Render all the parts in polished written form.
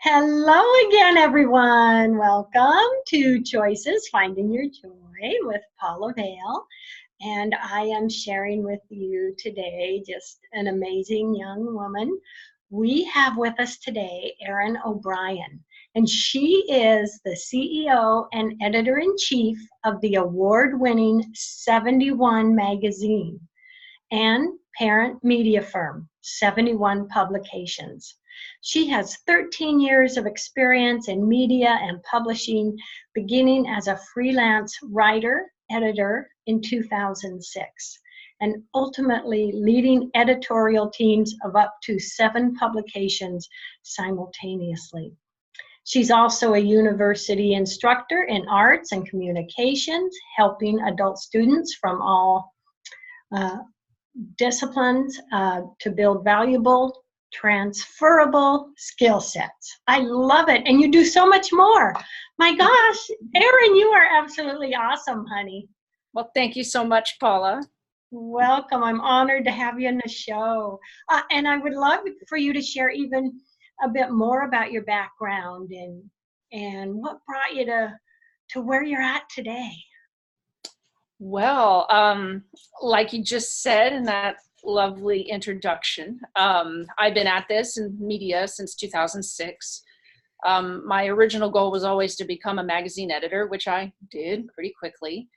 Hello again, everyone. Welcome to Choices Finding Your Joy with Paula Vail. And I am sharing with you today just an amazing young woman. We have with us today Erin O'Brien, and she is the CEO and editor in chief of the award winning 71 magazine and parent media firm, 71 Publications. She has 13 years of experience in media and publishing, beginning as a freelance writer, editor in 2006, and ultimately leading editorial teams of up to 7 publications simultaneously. She's also a university instructor in arts and communications, helping adult students from all uh, disciplines to build valuable, transferable skill sets. I love it. And you do so much more. My gosh, Erin, you are absolutely awesome, honey. Well, thank you so much, Paula. Welcome. I'm honored to have you in the show. And I would love for you to share even a bit more about your background and what brought you to where you're at today. Well, like you just said in that lovely introduction, I've been at this in media since 2006. My original goal was always to become a magazine editor, which I did pretty quickly.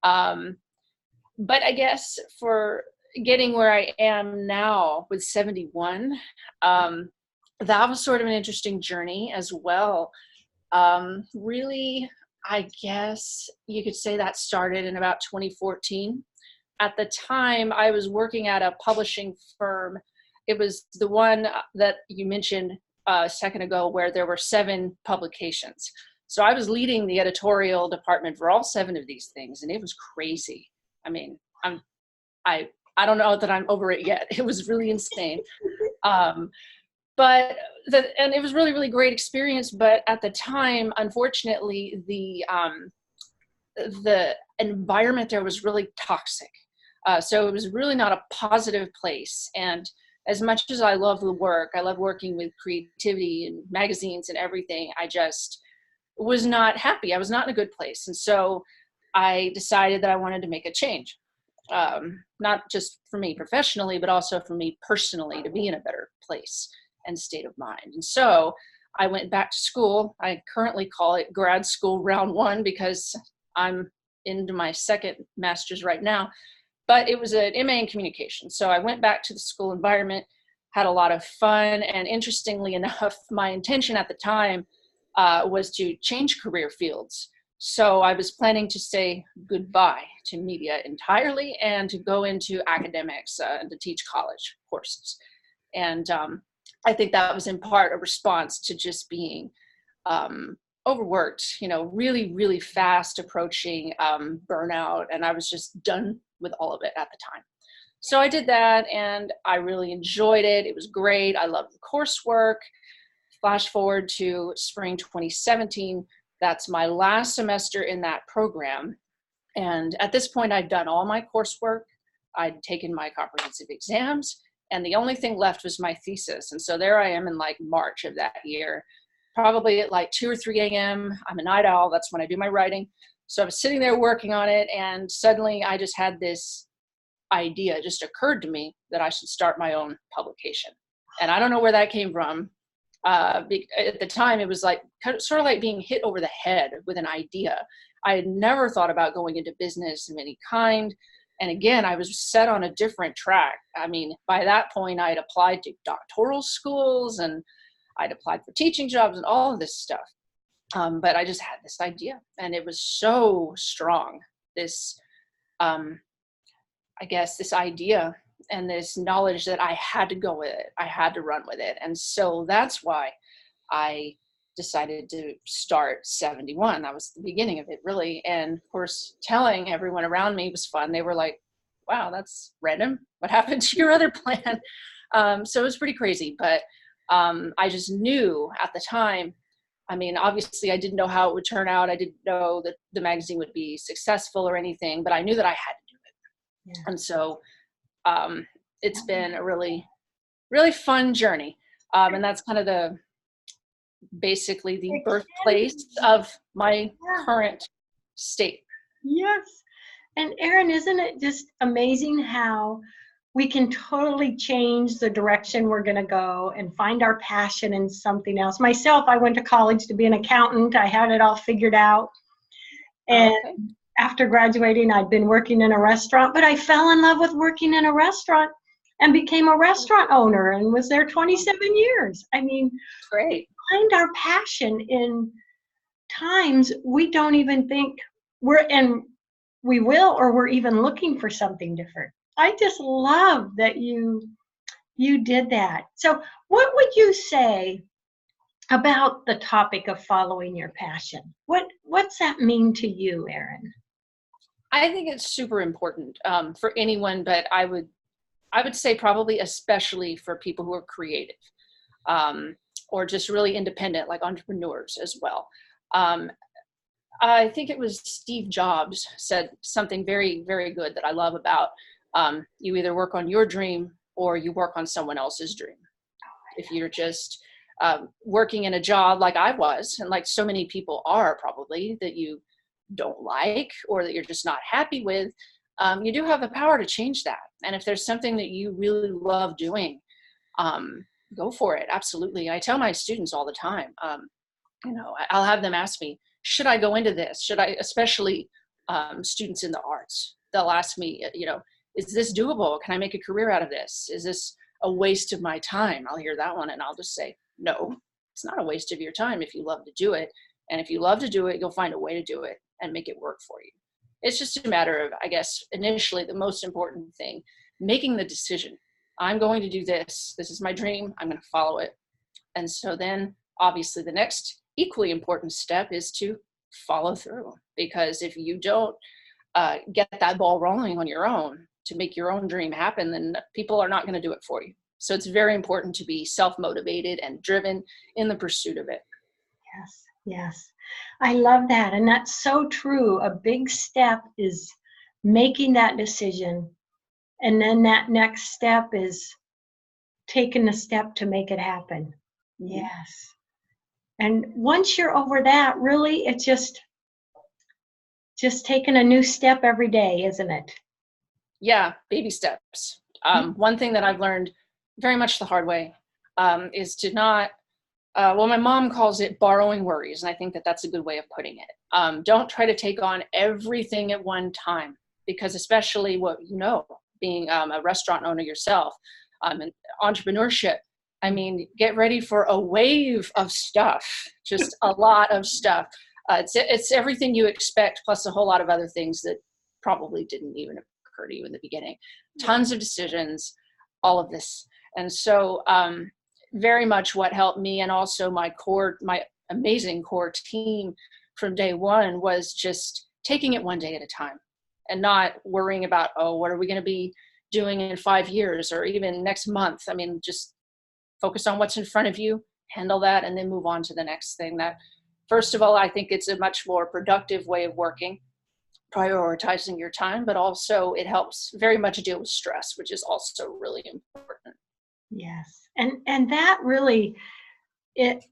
But I guess for getting where I am now with 71, that was sort of an interesting journey as well. Really, I guess you could say that started in about 2014. At the time, I was working at a publishing firm. It was the one that you mentioned a second ago where there were 7 publications. So I was leading the editorial department for all 7 of these things, and it was crazy. I mean, I don't know that I'm over it yet. It was really insane. And it was really, really great experience. But at the time, unfortunately, the environment there was really toxic. So it was really not a positive place. And as much as I love the work, I love working with creativity and magazines and everything, I just was not happy. I was not in a good place. And so I decided that I wanted to make a change. Not just for me professionally, but also for me personally, to be in a better place and state of mind. And so I went back to school. I currently call it grad school round 1 because I'm into my second master's right now, but it was an MA in communication. So I went back to the school environment, had a lot of fun. And interestingly enough, my intention at the time was to change career fields. So I was planning to say goodbye to media entirely and to go into academics and to teach college courses. And I think that was in part a response to just being overworked, really, really fast approaching burnout. And I was just done with all of it at the time. So I did that and I really enjoyed it. It was great. I loved the coursework. Flash forward to spring 2017. That's my last semester in that program. And at this point, I'd done all my coursework. I'd taken my comprehensive exams. And the only thing left was my thesis. And so there I am in like March of that year, probably at like 2 or 3 a.m. I'm a night owl. That's when I do my writing. So I was sitting there working on it. And suddenly I just had this idea just occurred to me that I should start my own publication. And I don't know where that came from. At the time, it was like sort of like being hit over the head with an idea. I had never thought about going into business of any kind. And again, I was set on a different track. I mean, by that point, I had applied to doctoral schools and I'd applied for teaching jobs and all of this stuff. But I just had this idea and it was so strong. This, I guess, this idea and this knowledge that I had to go with it. I had to run with it. And so that's why I decided to start 71. That was the beginning of it, really. And of course, telling everyone around me was fun. They were like, wow, that's random. What happened to your other plan? So it was pretty crazy. But I just knew at the time, I mean, obviously I didn't know how it would turn out. I didn't know that the magazine would be successful or anything, but I knew that I had to do it. Yeah. And so it's been a really, really fun journey. And that's kind of basically the It can birthplace be. of my Yeah. current state. Yes. And Erin, isn't it just amazing how we can totally change the direction we're going to go and find our passion in something else? Myself, I went to college to be an accountant. I had it all figured out. And Okay. after graduating, I'd been working in a restaurant, but I fell in love with working in a restaurant and became a restaurant owner and was there 27 years. I mean, we Great. find our passion in times we don't even think we're and we will, or we're even looking for something different. I just love that you did that. So what would you say about the topic of following your passion? What's that mean to you, Erin? I think it's super important for anyone, but I would say probably especially for people who are creative, um, or just really independent, like entrepreneurs as well. Um, I think it was Steve Jobs said something very, very good that I love about you either work on your dream or you work on someone else's dream. If you're just working in a job like I was, and like so many people are probably, that you don't like or that you're just not happy with, you do have the power to change that. And if there's something that you really love doing, go for it. Absolutely. I tell my students all the time, I'll have them ask me, should I go into this? Should I, especially students in the arts, they'll ask me, is this doable? Can I make a career out of this? Is this a waste of my time? I'll hear that one and I'll just say, no, it's not a waste of your time if you love to do it. And if you love to do it, you'll find a way to do it and make it work for you. It's just a matter of, I guess, initially the most important thing, making the decision. I'm going to do this. This is my dream. I'm going to follow it. And so then obviously the next equally important step is to follow through, because if you don't get that ball rolling on your own to make your own dream happen, then people are not going to do it for you. So it's very important to be self-motivated and driven in the pursuit of it. Yes, yes. I love that. And that's so true. A big step is making that decision. And then that next step is taking the step to make it happen. Mm-hmm. Yes. And once you're over that, really, it's just taking a new step every day, isn't it? Yeah, baby steps. One thing that I've learned very much the hard way is to not, well, my mom calls it borrowing worries, and I think that that's a good way of putting it. Don't try to take on everything at one time, because especially being a restaurant owner yourself, and entrepreneurship, I mean, get ready for a wave of stuff, just a lot of stuff. It's everything you expect, plus a whole lot of other things that probably didn't even occur to you in the beginning. Tons of decisions, all of this. And so very much what helped me, and also my amazing core team from day one, was just taking it one day at a time and not worrying about, oh, what are we going to be doing in 5 years or even next month? I mean, just focus on what's in front of you, handle that, and then move on to the next thing. That, first of all, I think it's a much more productive way of working, prioritizing your time, but also it helps very much deal with stress, which is also really important. Yes. And that really, it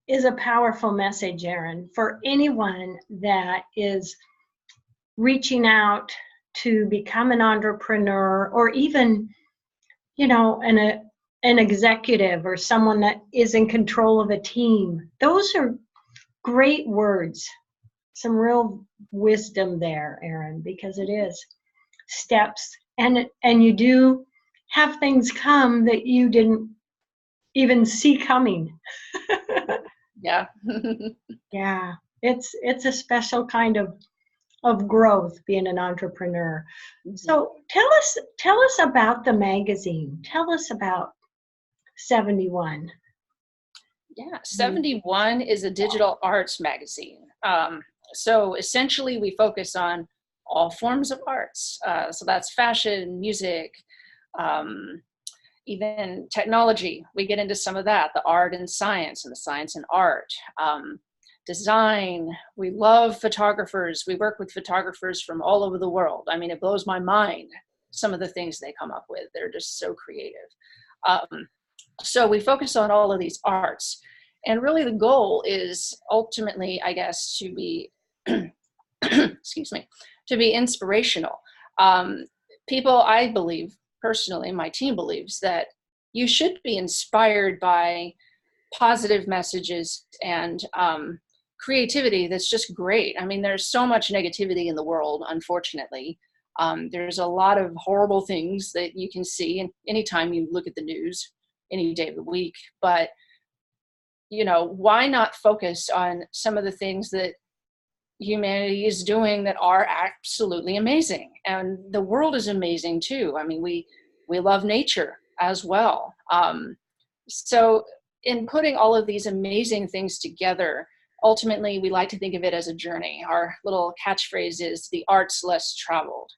is a powerful message, Erin, for anyone that is reaching out to become an entrepreneur, or even, an executive or someone that is in control of a team. Those are great words. Some real wisdom there, Erin, because it is steps, and you do have things come that you didn't even see coming. Yeah. Yeah, it's a special kind of growth being an entrepreneur. So tell us about the magazine. Tell us about 71. Yeah, 71 is a digital arts magazine. So essentially, we focus on all forms of arts. So that's fashion, music, um, even technology. We get into some of that, the art and science, and the science and art. Design. We love photographers. We work with photographers from all over the world. I mean, it blows my mind, some of the things they come up with. They're just so creative. So we focus on all of these arts. And really the goal is ultimately, I guess, to be, excuse me, to be inspirational. People, I believe, personally, my team believes that you should be inspired by positive messages and creativity that's just great. I mean, there's so much negativity in the world, unfortunately. There's a lot of horrible things that you can see, and anytime you look at the news, any day of the week. But, you know, why not focus on some of the things that humanity is doing that are absolutely amazing? And the world is amazing too. I mean, we love nature as well. So in putting all of these amazing things together, ultimately we like to think of it as a journey. Our little catchphrase is the art's less traveled.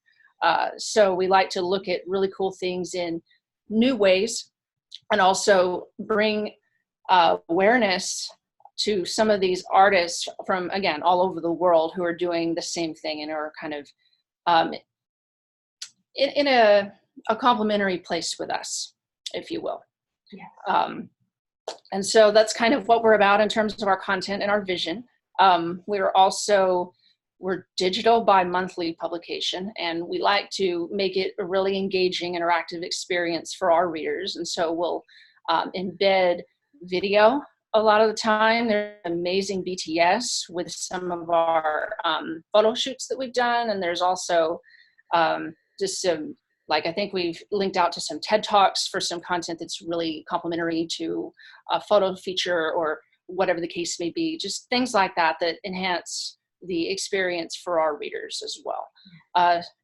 So we like to look at really cool things in new ways, and also bring awareness to some of these artists from, again, all over the world who are doing the same thing and are kind of in a complementary place with us, if you will. Yeah. And so that's kind of what we're about in terms of our content and our vision. We're digital bi-monthly publication, and we like to make it a really engaging, interactive experience for our readers. And so we'll embed video a lot of the time. There's amazing BTS with some of our photo shoots that we've done, and there's also just some, like, I think we've linked out to some TED Talks for some content that's really complementary to a photo feature or whatever the case may be. Just things like that that enhance the experience for our readers as well.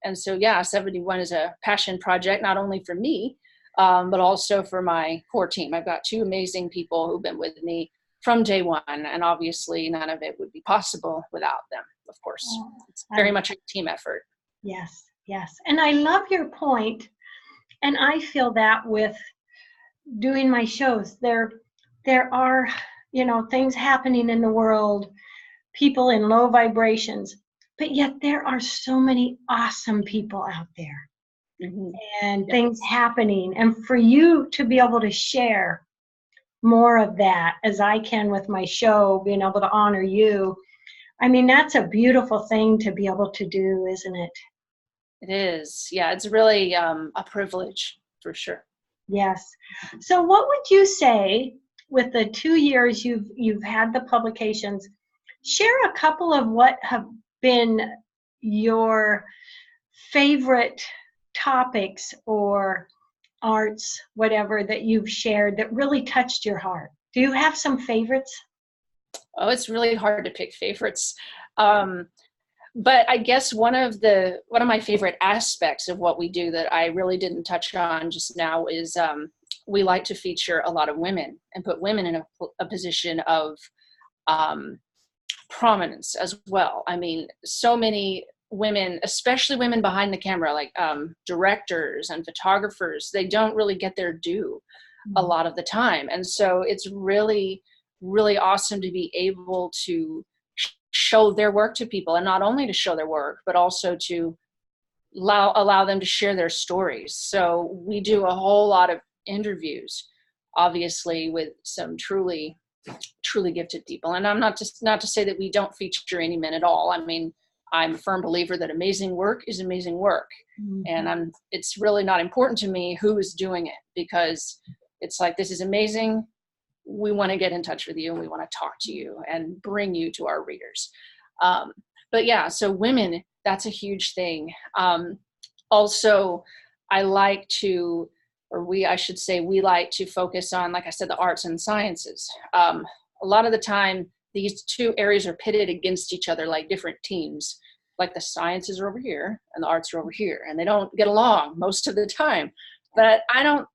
And so, yeah, 71 is a passion project, not only for me, but also for my core team. I've got two amazing people who've been with me from day one, and obviously none of it would be possible without them, of course. It's very much a team effort. Yes, yes. And I love your point, and I feel that with doing my shows. There are, you know, things happening in the world, people in low vibrations, but yet there are so many awesome people out there. Mm-hmm. And yep. Things happening, and for you to be able to share more of that, as I can with my show, being able to honor you, I mean, that's a beautiful thing to be able to do, isn't it? It is. Yeah, it's really a privilege, for sure. Yes. So what would you say, with the 2 years you've had the publications, share a couple of what have been your favorite topics or arts, whatever, that you've shared that really touched your heart? Do you have some favorites? Oh, it's really hard to pick favorites. But I guess one of my favorite aspects of what we do that I really didn't touch on just now is we like to feature a lot of women and put women in a position of prominence as well. I mean, so many women, especially women behind the camera, like directors and photographers, they don't really get their due a lot of the time. And so it's really, really awesome to be able to show their work to people, and not only to show their work, but also to allow them to share their stories. So we do a whole lot of interviews, obviously, with some truly gifted people. And I'm not to say that we don't feature any men at all. I mean, I'm a firm believer that amazing work is amazing work. Mm-hmm. And it's really not important to me who is doing it, because it's like, this is amazing. We want to get in touch with you, and we want to talk to you and bring you to our readers. But yeah, so women, that's a huge thing. Also, we like to focus on, like I said, the arts and sciences. A lot of the time, these two areas are pitted against each other like different teams. Like the sciences are over here and the arts are over here, and they don't get along most of the time. But I don't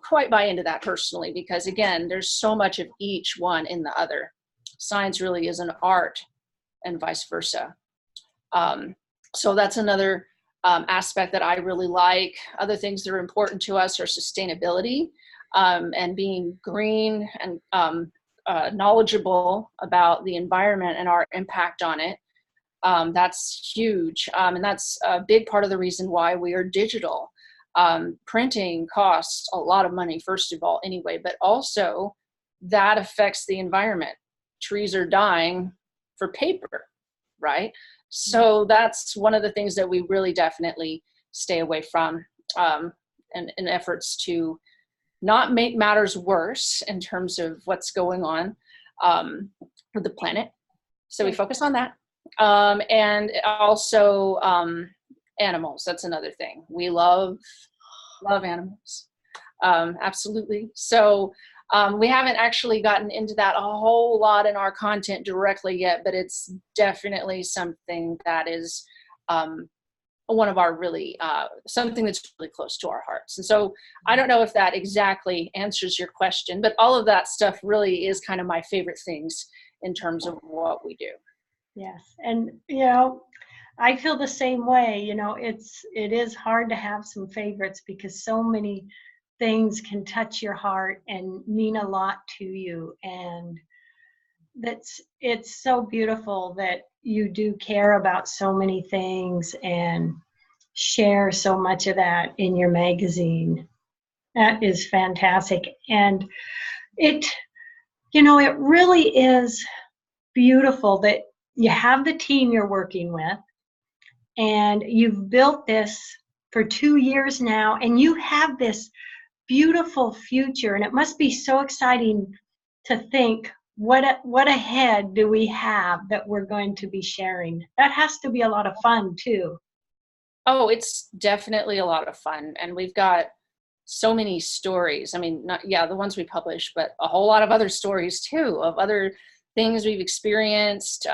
quite buy into that personally, because again, there's so much of each one in the other. Science really is an art, and vice versa. So that's another aspect that I really like. Other things that are important to us are sustainability, and being green and knowledgeable about the environment and our impact on it. That's huge. And that's a big part of the reason why we are digital. Printing costs a lot of money, first of all, anyway, but also that affects the environment. Trees are dying for paper, right? So that's one of the things that we really definitely stay away from, in efforts to not make matters worse in terms of what's going on with the planet. So we focus on that. And also animals, that's another thing. We love animals, absolutely. So we haven't actually gotten into that a whole lot in our content directly yet, but it's definitely something that is one of our really, something that's really close to our hearts. And so I don't know if that exactly answers your question, but all of that stuff really is kind of my favorite things in terms of what we do. Yes. And, you know, I feel the same way. You know, it is hard to have some favorites because so many things can touch your heart and mean a lot to you. And it's so beautiful that you do care about so many things and share so much of that in your magazine. That is fantastic. And it, you know, it really is beautiful that you have the team you're working with and you've built this for 2 years now, and you have this beautiful future, and it must be so exciting to think what ahead do we have that we're going to be sharing. That has to be a lot of fun too. Oh, it's definitely a lot of fun, and we've got so many stories. I mean, not, yeah, the ones we publish, but a whole lot of other stories too, of other things we've experienced.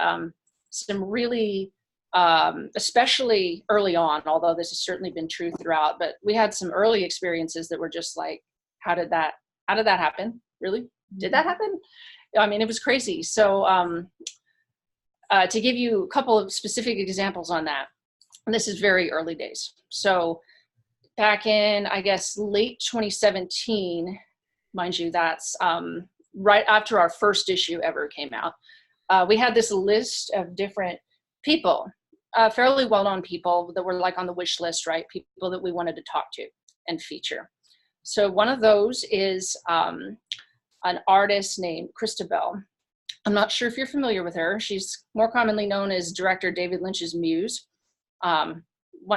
Some really, especially early on, although this has certainly been true throughout, but we had some early experiences that were just like, how did that happen? Really? Did that happen? I mean, it was crazy. So to give you a couple of specific examples on that, and this is very early days. So back in, I guess, late 2017, mind you, that's right after our first issue ever came out, we had this list of different people, fairly well-known people that were like on the wish list, right? People that we wanted to talk to and feature. So one of those is an artist named Christabel. I'm not sure if you're familiar with her. She's more commonly known as director David Lynch's muse.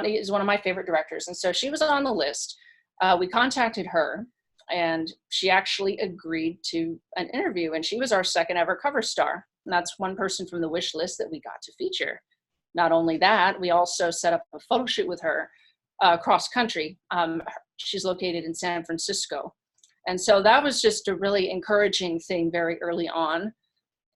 Is one of my favorite directors. And so she was on the list. We contacted her and she actually agreed to an interview, and she was our second ever cover star. And that's one person from the wish list that we got to feature. Not only that, we also set up a photo shoot with her cross country. She's located in San Francisco. And so that was just a really encouraging thing very early on.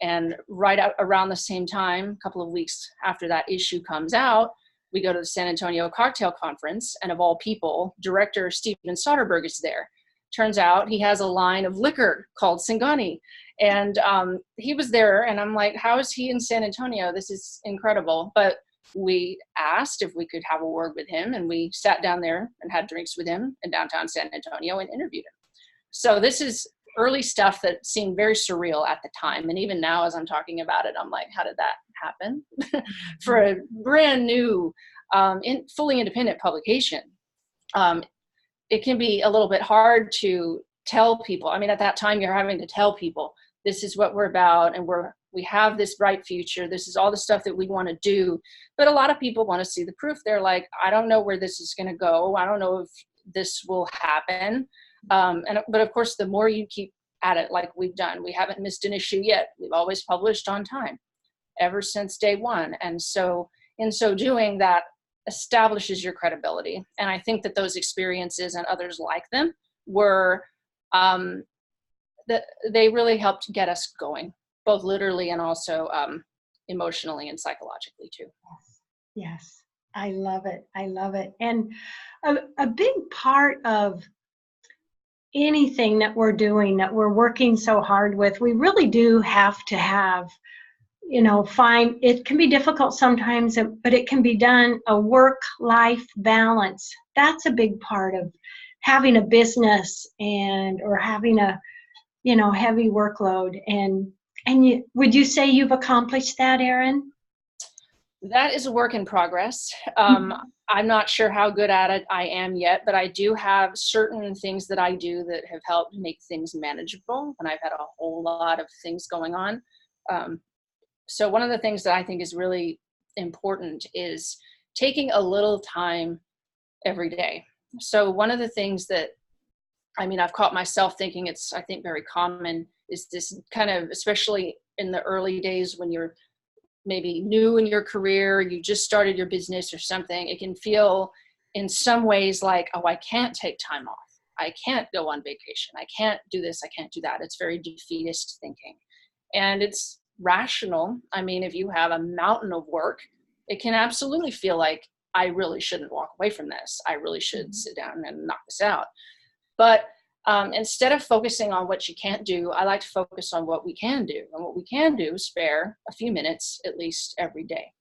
And right around the same time, a couple of weeks after that issue comes out, we go to the San Antonio Cocktail Conference, and of all people, director Steven Soderbergh is there. Turns out he has a line of liquor called Singani. And he was there, and I'm like, how is he in San Antonio? This is incredible. But we asked if we could have a word with him, and we sat down there and had drinks with him in downtown San Antonio and interviewed him. So this is early stuff that seemed very surreal at the time. And even now, as I'm talking about it, I'm like, how did that happen? For a brand new, fully independent publication, it can be a little bit hard to tell people. I mean, at that time, you're having to tell people, this is what we're about, and we have this bright future. This is all the stuff that we want to do. But a lot of people want to see the proof. They're like, I don't know where this is going to go. I don't know if this will happen. But of course, the more you keep at it, like we've done, we haven't missed an issue yet. We've always published on time ever since day one. And so in so doing, that establishes your credibility. And I think that those experiences and others like them were, they really helped get us going, both literally and also emotionally and psychologically too. Yes, I love it. I love it. And a big part of anything that we're doing, that we're working so hard with, we really do have to have, you know, it can be difficult sometimes, but it can be done, a work-life balance. That's a big part of having a business or having a, you know, heavy workload. And would you say you've accomplished that, Erin? That is a work in progress. I'm not sure how good at it I am yet, but I do have certain things that I do that have helped make things manageable when I've had a whole lot of things going on. Um, so one of the things that I think is really important is taking a little time every day. So one of the things that, I mean, I've caught myself thinking it's, I think, very common is this kind of, especially in the early days when you're maybe new in your career, you just started your business or something, it can feel in some ways like, oh, I can't take time off. I can't go on vacation. I can't do this. I can't do that. It's very defeatist thinking. And it's rational. I mean, if you have a mountain of work, it can absolutely feel like I really shouldn't walk away from this. I really should sit down and knock this out. But instead of focusing on what you can't do, I like to focus on what we can do. And what we can do is spare a few minutes at least every day.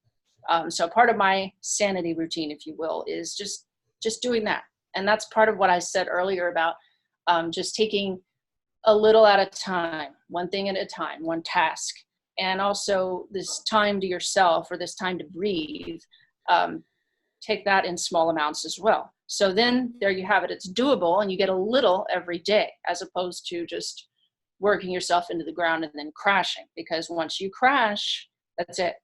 So part of my sanity routine, if you will, is just doing that. And that's part of what I said earlier about just taking a little at a time, one thing at a time, one task. And also this time to yourself or this time to breathe, take that in small amounts as well. So then there you have it. It's doable and you get a little every day as opposed to just working yourself into the ground and then crashing, because once you crash, that's it.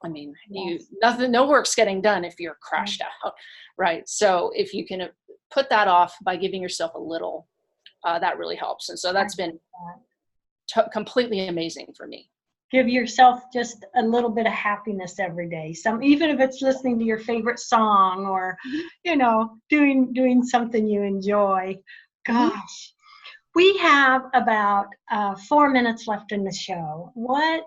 I mean, no work's getting done if you're crashed out, right? So if you can put that off by giving yourself a little, that really helps. And so that's been completely amazing for me. Give yourself just a little bit of happiness every day. Even if it's listening to your favorite song or, doing something you enjoy. Gosh, we have about 4 minutes left in the show. What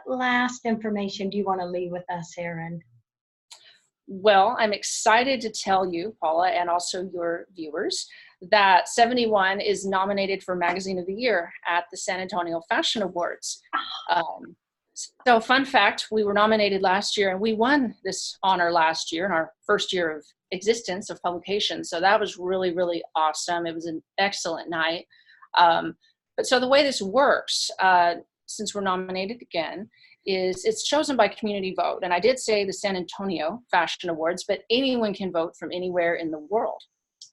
last information do you want to leave with us, Erin? Well, I'm excited to tell you, Paula, and also your viewers, that 71 is nominated for Magazine of the Year at the San Antonio Fashion Awards. So fun fact, we were nominated last year and we won this honor last year in our first year of existence of publication. So that was really, really awesome. It was an excellent night. But so the way this works, since we're nominated again, is it's chosen by community vote. And I did say the San Antonio Fashion Awards, but anyone can vote from anywhere in the world.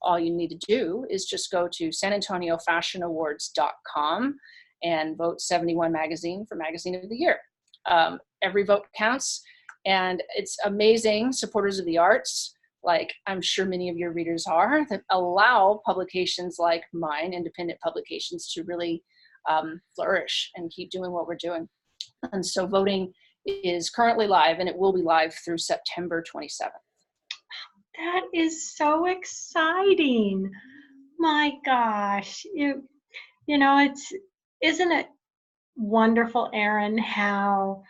All you need to do is just go to sanantoniofashionawards.com and vote 71 Magazine for Magazine of the Year. Every vote counts, and it's amazing supporters of the arts, like I'm sure many of your readers are, that allow publications like mine, independent publications, to really flourish and keep doing what we're doing. And so voting is currently live, and it will be live through September 27th. That is so exciting. My gosh. Isn't it wonderful, Erin, how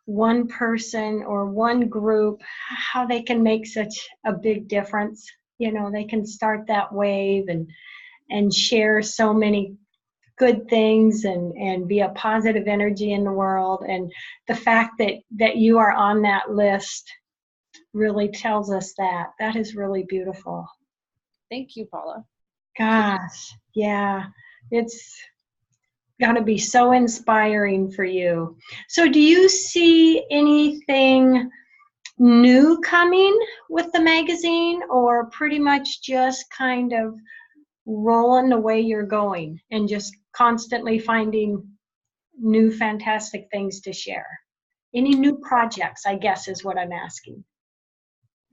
one person or one group, how they can make such a big difference. They can start that wave and share so many good things and be a positive energy in the world. And the fact that you are on that list really tells us that is really beautiful. Thank you, Paula. Gosh, yeah, it's going to be so inspiring for you. So do you see anything new coming with the magazine, or pretty much just kind of rolling the way you're going and just constantly finding new fantastic things to share? Any new projects, I guess, is what I'm asking.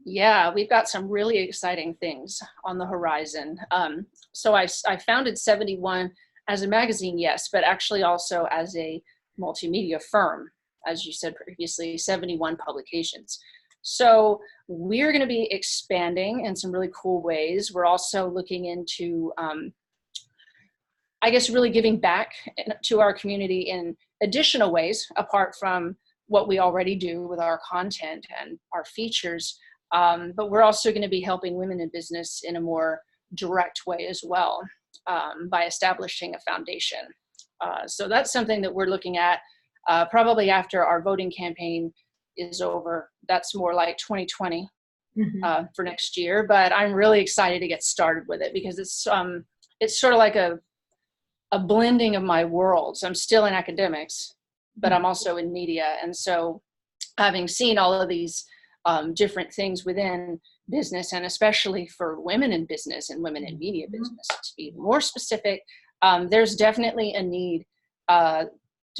Yeah, we've got some really exciting things on the horizon. So I founded 71 as a magazine, yes, but actually also as a multimedia firm, as you said previously, 71 publications. So we're going to be expanding in some really cool ways. We're also looking into, I guess, really giving back to our community in additional ways, apart from what we already do with our content and our features. But we're also going to be helping women in business in a more direct way as well, by establishing a foundation. So that's something that we're looking at probably after our voting campaign is over. That's more like 2020 for next year. But I'm really excited to get started with it because it's sort of like a blending of my worlds. I'm still in academics, but I'm also in media. And so having seen all of these different things within business, and especially for women in business and women in media business, to be more specific, there's definitely a need to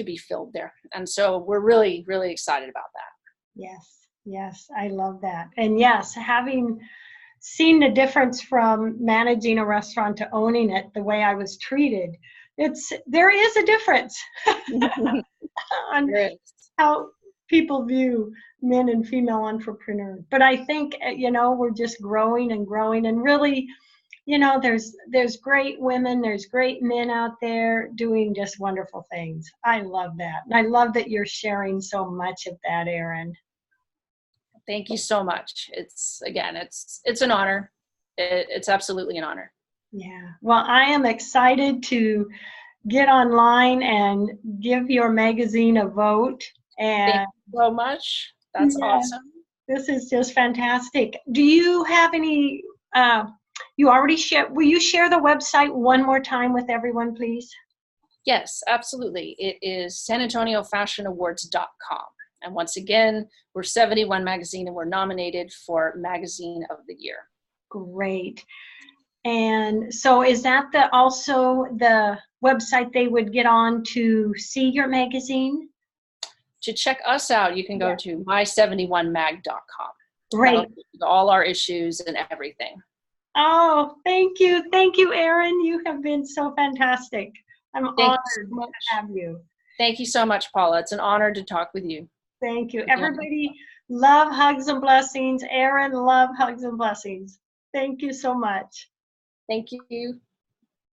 be filled there. And so we're really, really excited about that. Yes, yes, I love that. And yes, having seen the difference from managing a restaurant to owning it, the way I was treated, there is a difference on There is. how people view men and female entrepreneurs. But I think, we're just growing and growing, and really, there's great women, there's great men out there doing just wonderful things. I love that. And I love that you're sharing so much of that, Erin. Thank you so much. It's an honor. It's absolutely an honor. Yeah. Well, I am excited to get online and give your magazine a vote. And thank you so much. That's awesome. This is just fantastic. Do you have any, you already will you share the website one more time with everyone, please? Yes, absolutely. It is sanantoniofashionawards.com. And once again, we're 71 Magazine, and we're nominated for Magazine of the Year. Great. And so is that also the website they would get on to see your magazine? To check us out, you can go to my71mag.com. Great. All our issues and everything. Oh, thank you. Thank you, Erin. You have been so fantastic. I'm honored to have you. Thank you so much, Paula. It's an honor to talk with you. Thank you. Everybody, love, hugs, and blessings. Erin, love, hugs, and blessings. Thank you so much. Thank you.